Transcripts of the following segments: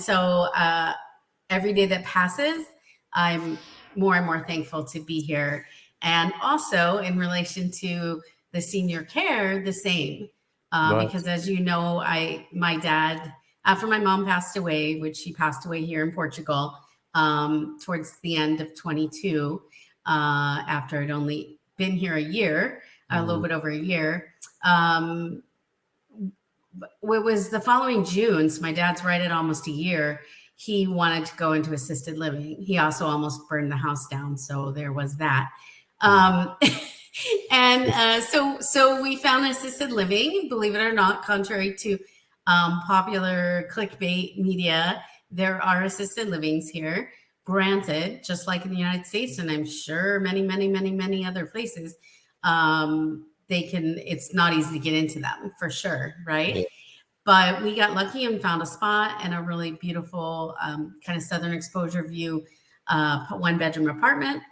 So every day that passes, I'm more and more thankful to be here. And also in relation to the senior care, the same. Right. Because as you know, my dad, after my mom passed away, which she passed away here in Portugal towards the end of 22, after I'd only been here a year, a little bit over a year. It was the following June, so my dad's right at almost a year. He wanted to go into assisted living. He also almost burned the house down, so there was that. So we found assisted living. Believe it or not, contrary to popular clickbait media, there are assisted livings here. Granted, just like in the United States, and I'm sure many other places, it's not easy to get into them for sure, right? Yeah. But we got lucky and found a spot and a really beautiful kind of southern exposure view, 1-bedroom apartment.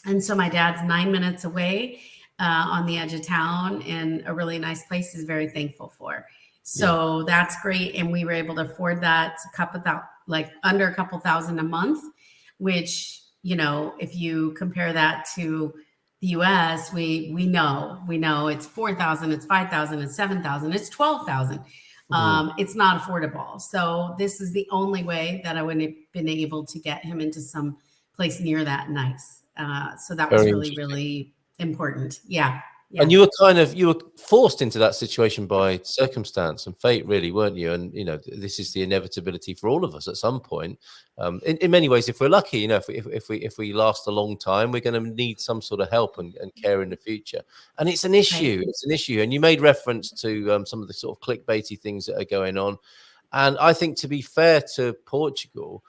And so my dad's 9 minutes away on the edge of town in a really nice place. He's very thankful for. So that's great. And we were able to afford that under a couple thousand a month, which, if you compare that to the US, we know it's 4,000, it's 5,000, it's 7,000, it's 12,000. It's not affordable. So this is the only way that I would have been able to get him into some place near that nice. So that was really, really important. Yeah. And you were forced into that situation by circumstance and fate, really, weren't you? And this is the inevitability for all of us at some point. In many ways, if we're lucky, if we last a long time, we're going to need some sort of help and care in the future. And it's an issue. Right. It's an issue. And you made reference to some of the sort of clickbaity things that are going on. And I think, to be fair to Portugal,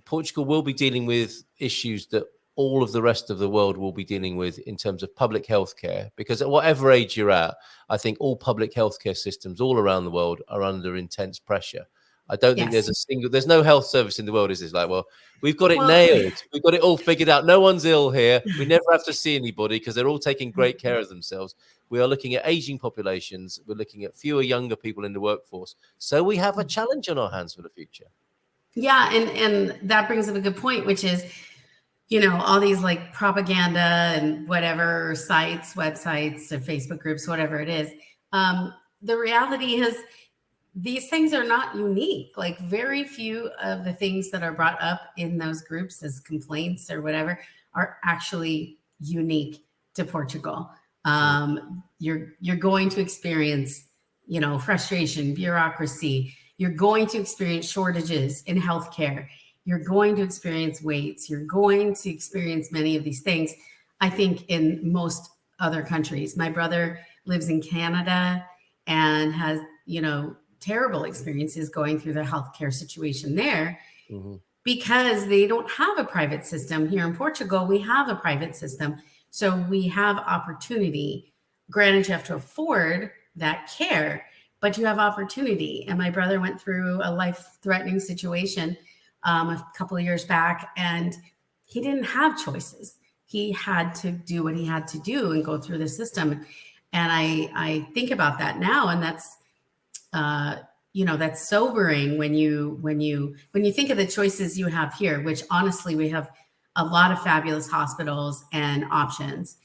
Portugal will be dealing with issues that all of the rest of the world will be dealing with in terms of public healthcare, because at whatever age you're at, I think all public healthcare systems all around the world are under intense pressure. I don't think there's no health service in the world is like, well, we've got it nailed. We've got it all figured out. No one's ill here. We never have to see anybody because they're all taking great care of themselves. We are looking at aging populations. We're looking at fewer younger people in the workforce. So we have a challenge on our hands for the future. Yeah. And that brings up a good point, which is, all these like propaganda and whatever sites, websites, or Facebook groups, whatever it is. The reality is these things are not unique. Like very few of the things that are brought up in those groups as complaints or whatever are actually unique to Portugal. You're going to experience, frustration, bureaucracy. You're going to experience shortages in healthcare. You're going to experience waits. You're going to experience many of these things, I think, in most other countries. My brother lives in Canada and has, terrible experiences going through the healthcare situation there because they don't have a private system. Here in Portugal, we have a private system. So we have opportunity. Granted, you have to afford that care, but you have opportunity. And my brother went through a life-threatening situation a couple of years back, and he didn't have choices. He had to do what he had to do and go through the system. And I think about that now, and that's that's sobering when you think of the choices you have here, which honestly we have a lot of fabulous hospitals and options.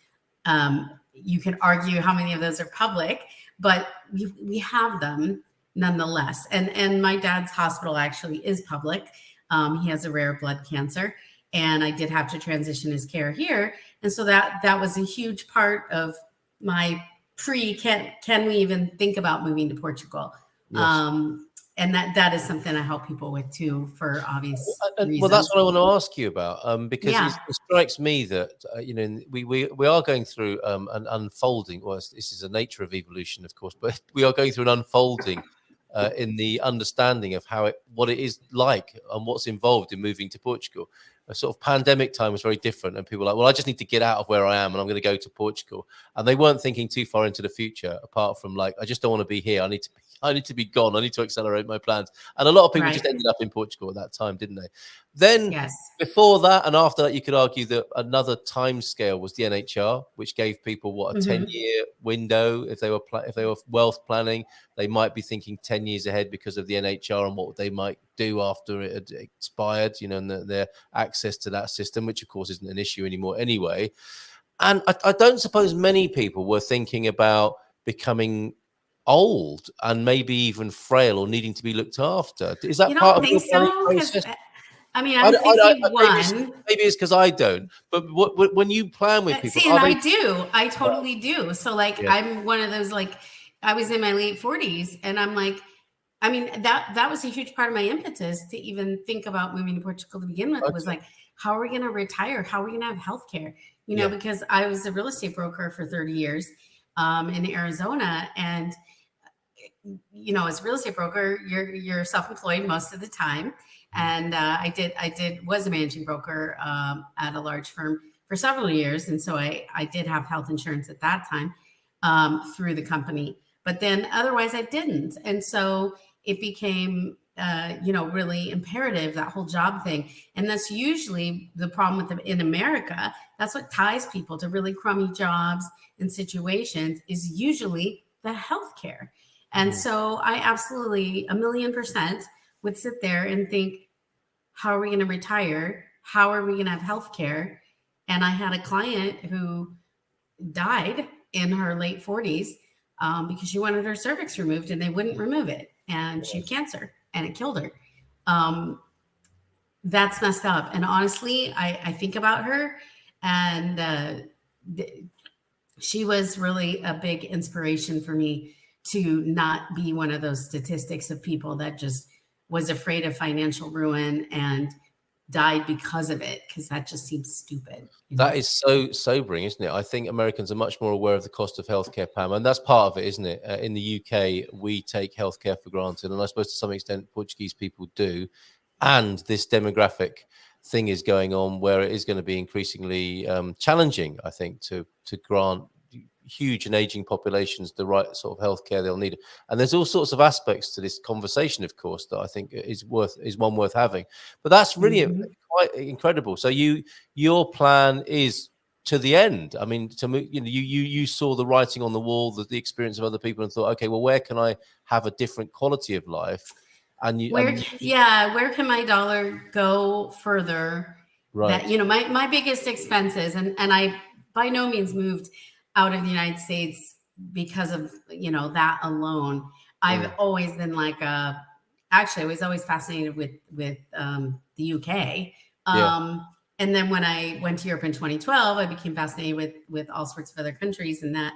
You can argue how many of those are public, but we have them nonetheless. And my dad's hospital actually is public. He has a rare blood cancer, and I did have to transition his care here. And so that was a huge part of my can we even think about moving to Portugal? Yes. And that is something I help people with too, for obvious reasons. Well, that's what I want to ask you about, because it strikes me that we are going through an unfolding. Well, this is the nature of evolution, of course, but we are going through an unfolding in the understanding of what it is like and what's involved in moving to Portugal. a sort of pandemic time was very different, and people were like, well, I just need to get out of where I am and I'm going to go to Portugal. And they weren't thinking too far into the future, apart from like, I just don't want to be here. I need to be gone. I need to accelerate my plans. And a lot of people just Right. ended up in Portugal at that time, didn't they? Then Yes. before that and after that, you could argue that another time scale was the NHR, which gave people what, a 10-year window. If they were wealth planning, they might be thinking 10 years ahead because of the NHR and what they might do after it had expired, and their access to that system, which of course isn't an issue anymore anyway. And I don't suppose many people were thinking about becoming old and maybe even frail or needing to be looked after. Is You that part don't of your think planning so? Because process? I mean, I'm 51. Maybe it's because I don't. But when you plan with people, See, and are I they? do. I Right. totally do. So, like, Yeah. I'm one of those. Like, I was in my late 40s, and I'm like, I mean, that was a huge part of my impetus to even think about moving to Portugal to begin with. Was Okay. like, how are we going to retire? How are we going to have health care? Yeah. Because I was a real estate broker for 30 years in Arizona, and as a real estate broker, you're self-employed most of the time. And was a managing broker at a large firm for several years, and so I did have health insurance at that time through the company. But then otherwise, I didn't, and so it became really imperative, that whole job thing. And that's usually the problem with in America. That's what ties people to really crummy jobs and situations, is usually the healthcare. And so I absolutely 1,000,000% would sit there and think, how are we going to retire? How are we going to have health care? And I had a client who died in her late 40s because she wanted her cervix removed and they wouldn't remove it. And she had cancer and it killed her. That's messed up. And honestly, I think about her, and she was really a big inspiration for me to not be one of those statistics of people that just was afraid of financial ruin and died because of it, because that just seems stupid. That is so sobering, isn't it? I think Americans are much more aware of the cost of healthcare, Pam, and that's part of it, isn't it? In the UK, we take healthcare for granted, and I suppose to some extent Portuguese people do. And this demographic thing is going on where it is going to be increasingly challenging, I think, to grant huge and aging populations the right sort of healthcare they'll need. And there's all sorts of aspects to this conversation, of course, that I think is one worth having. But that's really quite incredible. So your plan is to the end. I mean, you saw the writing on the wall, the experience of other people, and thought, okay, well, where can I have a different quality of life? And where can my dollar go further? Right. That my biggest expenses, and I by no means moved out of the United States because of that alone. I've always been like actually I was always fascinated with the UK. And then when I went to Europe in 2012, I became fascinated with all sorts of other countries and that.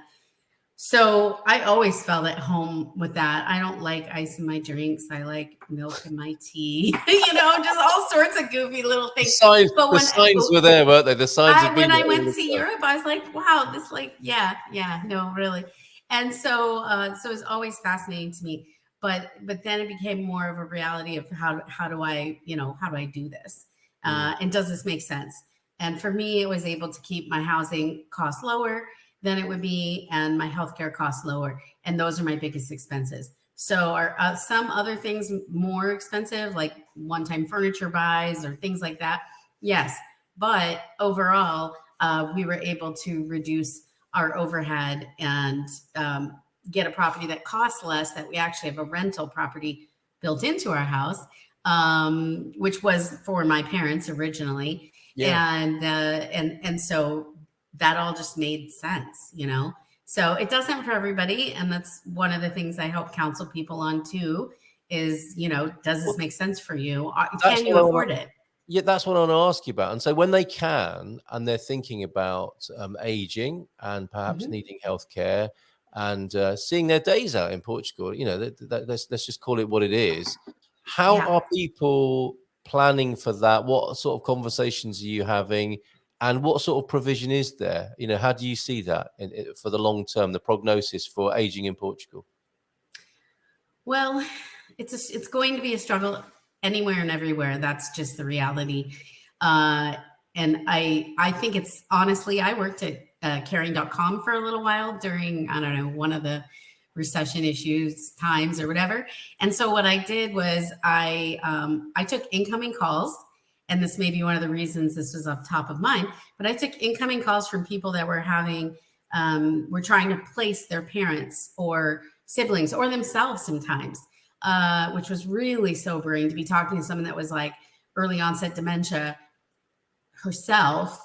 So I always felt at home with that. I don't like ice in my drinks. I like milk in my tea, just all sorts of goofy little things. The signs were there, weren't they? The signs have been when there. I went to Europe, I was like, wow, this no, really. And so so it's always fascinating to me. But then it became more of a reality of how do I do this? And does this make sense? And for me, it was able to keep my housing costs lower than it would be, and my healthcare costs lower. And those are my biggest expenses. So are some other things more expensive, like one-time furniture buys or things like that? Yes. But overall, we were able to reduce our overhead and get a property that costs less, that we actually have a rental property built into our house, which was for my parents originally. Yeah. And so that all just made sense, So it doesn't for everybody. And that's one of the things I help counsel people on too, is, does this make sense for you? Can you afford it? Yeah, that's what I want to ask you about. And so when they can, and they're thinking about aging and perhaps needing healthcare and seeing their days out in Portugal, let's just call it what it is. How are people planning for that? What sort of conversations are you having? And what sort of provision is there? How do you see that for the long term, the prognosis for aging in Portugal? Well, it's going to be a struggle anywhere and everywhere. That's just the reality. And I think it's honestly, I worked at caring.com for a little while during, I don't know, one of the recession issues times or whatever. And so what I did was I took incoming calls, and this may be one of the reasons this was off top of mind, but I took incoming calls from people that were were trying to place their parents or siblings or themselves sometimes, which was really sobering to be talking to someone that was like early onset dementia herself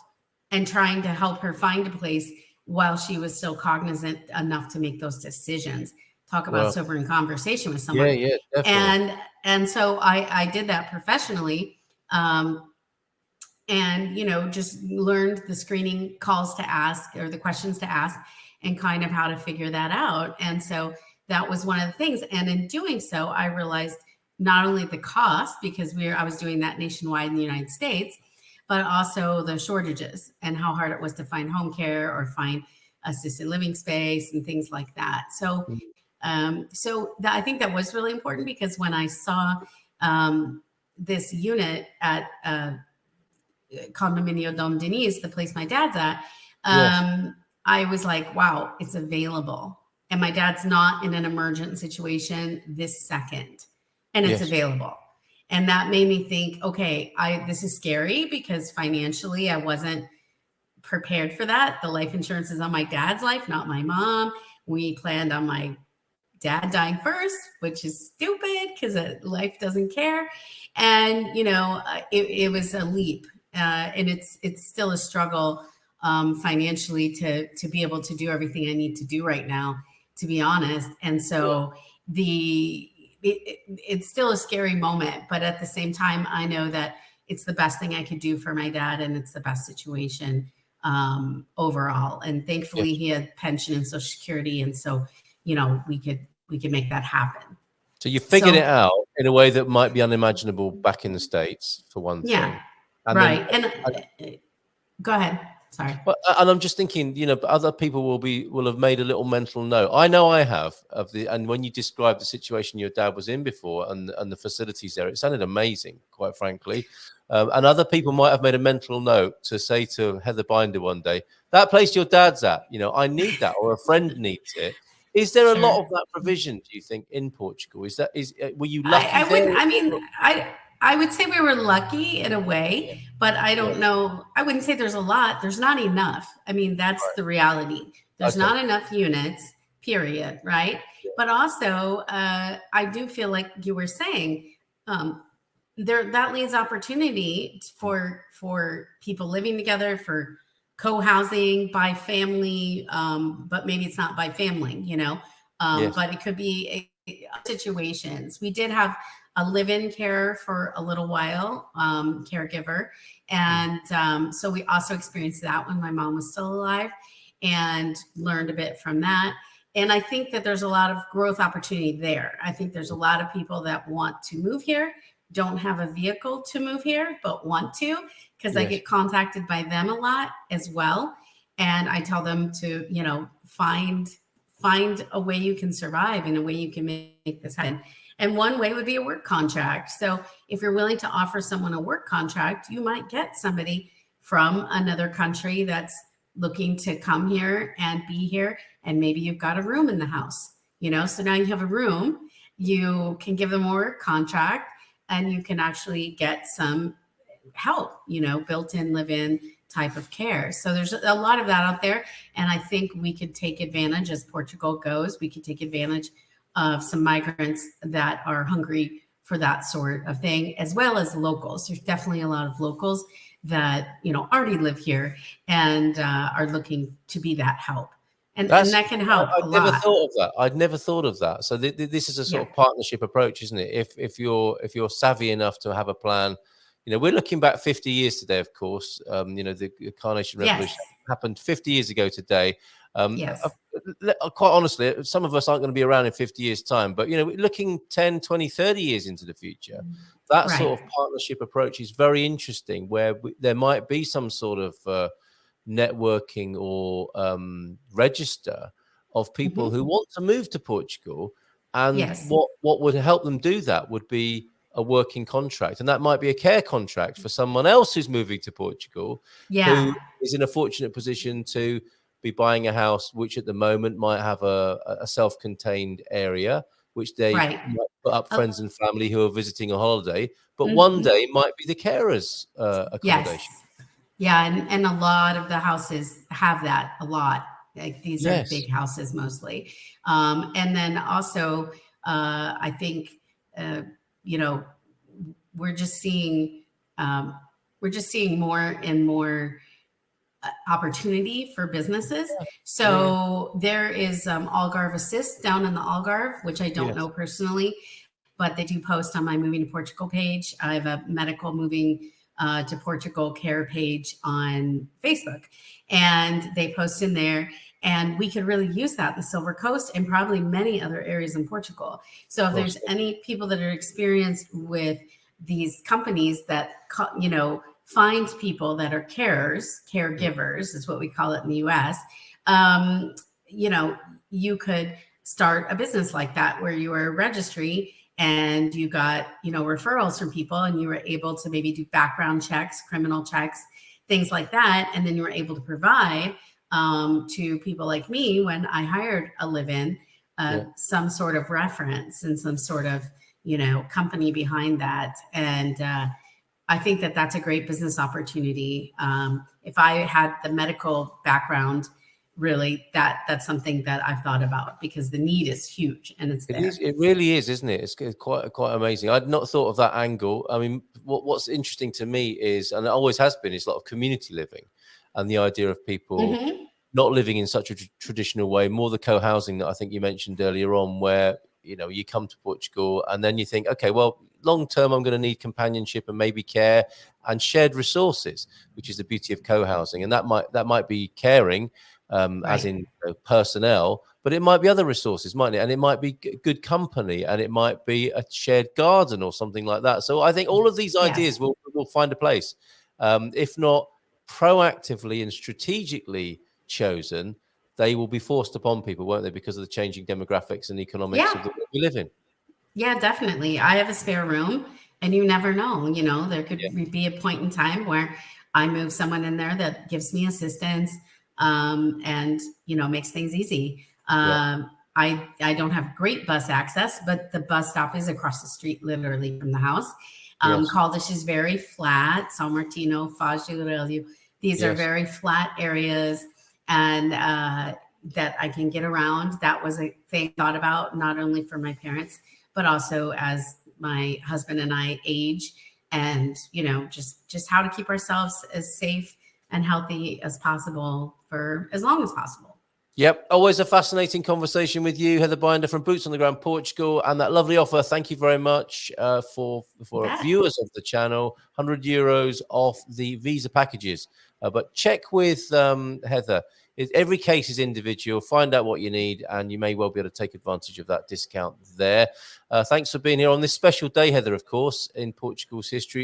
and trying to help her find a place while she was still cognizant enough to make those decisions. Talk about sobering conversation with someone. Yeah, definitely. And so I did that professionally. And, just learned the screening calls to ask or the questions to ask and kind of how to figure that out. And so that was one of the things. And in doing so, I realized not only the cost, because I was doing that nationwide in the United States, but also the shortages and how hard it was to find home care or find assisted living space and things like that. So, I think that was really important, because when I saw this unit at Condominio Dom Denise, the place my dad's at, I was like, wow, it's available. And my dad's not in an emergent situation this second, and it's available. And that made me think, okay, this is scary, because financially I wasn't prepared for that. The life insurance is on my dad's life, not my mom. We planned on my dad dying first, which is stupid because life doesn't care. And, it was a leap. And it's still a struggle financially to be able to do everything I need to do right now, to be honest. And so it's still a scary moment, but at the same time, I know that it's the best thing I could do for my dad, and it's the best situation overall. And thankfully he had pension and Social Security. And so, we could make that happen. So you figured it out in a way that might be unimaginable back in the States, for one thing. Yeah. And right. And go ahead. Sorry. Well, and I'm just thinking, other people will have made a little mental note. I know I have and when you described the situation your dad was in before and the facilities there, it sounded amazing, quite frankly. And other people might have made a mental note to say to Heather Binder one day, that place your dad's at, I need that, or a friend needs it. Is there a lot of that provision, do you think, in Portugal? Were you lucky? I would say we were lucky in a way, but I don't know. I wouldn't say there's a lot. There's not enough. I mean, that's the reality. There's not enough units, period. Right. Yeah. But also, I do feel like you were saying, that leaves opportunity for people living together, for co-housing by family, but maybe it's not by family, but it could be situations. We did have a live-in care for a little while, caregiver. And so we also experienced that when my mom was still alive, and learned a bit from that. And I think that there's a lot of growth opportunity there. I think there's a lot of people that want to move here, don't have a vehicle to move here, but want to, because I get contacted by them a lot as well. And I tell them to, find a way you can survive and a way you can make this happen. And one way would be a work contract. So if you're willing to offer someone a work contract, you might get somebody from another country that's looking to come here and be here. And maybe you've got a room in the house, so now you have a room, you can give them a work contract, and you can actually get some help, built-in live-in type of care. So there's a lot of that out there. And I think we could take advantage, as Portugal goes, we could take advantage of some migrants that are hungry for that sort of thing, as well as locals. There's definitely a lot of locals that, already live here and are looking to be that help. And that can help a lot. Never thought of that. I'd never thought of that. So this is a sort of partnership approach, isn't it? If you're savvy enough to have a plan, we're looking back 50 years today, of course. The Carnation Revolution happened 50 years ago today. Quite honestly, some of us aren't going to be around in 50 years' time, but, looking 10, 20, 30 years into the future, that sort of partnership approach is very interesting, where there might be some sort of networking or register of people who want to move to Portugal. And what would help them do that would be a working contract, and that might be a care contract for someone else who's moving to Portugal, Yeah. who is in a fortunate position to be buying a house which at the moment might have a self-contained area which they Right. might put up Oh, friends and family who are visiting a holiday, but one mhm. day might be the carers accommodation. Yes. Yeah, and a lot of the houses have that a lot. Like these are Yes. big houses mostly. And then also, I think, uh, you know, we're just seeing, um, we're just seeing more and more opportunity for businesses. Yeah. So there is Algarve Assist down in the Algarve, which I don't know Yes. personally, but they do post on my Moving to Portugal page. I have a medical moving to Portugal care page on Facebook, and they post in there. And we could really use that in the Silver Coast and probably many other areas in Portugal. So if there's Awesome. any people that are experienced with these companies that, find people that are caregivers is what we call it in the US. Um, you could start a business like that where you are a registry and you got, referrals from people and you were able to maybe do background checks, criminal checks, things like that. And then you were able to provide to people like me when I hired a live-in, some sort of reference and some sort of, company behind that. And I think that that's a great business opportunity. If I had the medical background, really, that's something that I've thought about because the need is huge and it's It there. is. It really is, isn't it? It's quite amazing. I'd not thought of that angle. I mean, what's interesting to me is, and it always has been, is a lot of community living, and the idea of people Mm-hmm. not living in such a traditional way, more the co-housing that I think you mentioned earlier on, where you come to Portugal and then you think, okay, well, long term I'm going to need companionship and maybe care and shared resources, which is the beauty of co-housing, and that might be caring, as Right. in personnel, but it might be other resources, mightn't it? And it might be good company, and it might be a shared garden or something like that. So I think all of these Yes. ideas will find a place, if not proactively and strategically chosen, they will be forced upon people, won't they, because of the changing demographics and economics Yeah. of the world we live in. Yeah, definitely. I have a spare room and you never know, there Yeah, could be a point in time where I move someone in there that gives me assistance, and, makes things easy. yeah, I don't have great bus access, but the bus stop is across the street, literally from the house. yes, Caldish is very flat. São Martino, Foz do Aurélio. These are yes. very flat areas and that I can get around. That was a thing thought about not only for my parents, but also as my husband and I age and, just how to keep ourselves as safe and healthy as possible for as long as possible. Yep, always a fascinating conversation with you, Heather Binder from Boots on the Ground Portugal, and that lovely offer. Thank you very much for You bet. viewers of the channel, €100 off the visa packages. But check with Heather. Every case is individual. Find out what you need, and you may well be able to take advantage of that discount there. Thanks for being here on this special day, Heather, of course, in Portugal's history.